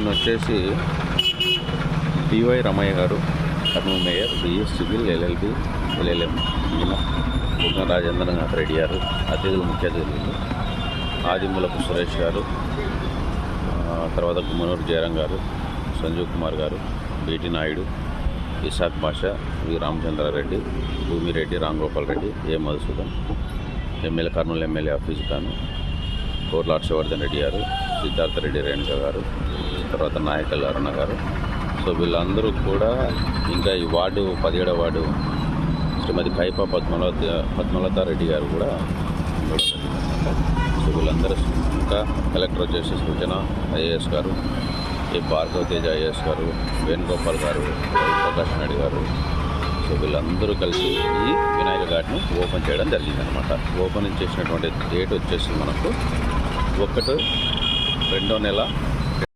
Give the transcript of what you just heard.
ఈయన వచ్చేసి పివై రమయ్య గారు, Kurnool mayor, BS civil, LLB, LLM. ఈయన బుగ్గన రాజేంద్రనాథ్ రెడ్డి గారు అతిథులు, ముఖ్య అతిథులు. ఆదిమూలపు సురేష్ గారు, తర్వాత గుమ్మనూరు జయరాం గారు, సంజీవ్ కుమార్ గారు, బీటీ నాయుడు, ఇసాక్ బాషా, వి రామచంద్రారెడ్డి, భూమిరెడ్డి, రాంగోపాల్ రెడ్డి, ఏ మధుసూదన్, ఎమ్మెల్యే కర్నూలు ఎమ్మెల్యే హఫీజ్ ఖాన్, కోర్ల హర్షవర్ధన్ రెడ్డి గారు, సిద్ధార్థ రెడ్డి రేణుక గారు, తర్వాత నాయకల్ అరుణ గారు. సో వీళ్ళందరూ కూడా, ఇంకా ఈ వార్డు 17వ వార్డు శ్రీమతి కైప పద్మలతారెడ్డి గారు కూడా. సో వీళ్ళందరూ, ఇంకా కలెక్టర్ వచ్చేసి సూచన ఐఏఎస్ గారు, ఏ భార్గవ తేజ ఐఏఎస్ గారు, వేణుగోపాల్ గారు, ప్రకాష్ నాయుడు గారు. సో వీళ్ళందరూ కలిసి ఈ వినాయక ఘాట్ను ఓపెన్ చేయడం జరిగిందనమాట. ఓపెన్ చేసినటువంటి డేట్ వచ్చేసి మనకు 1/2 నెల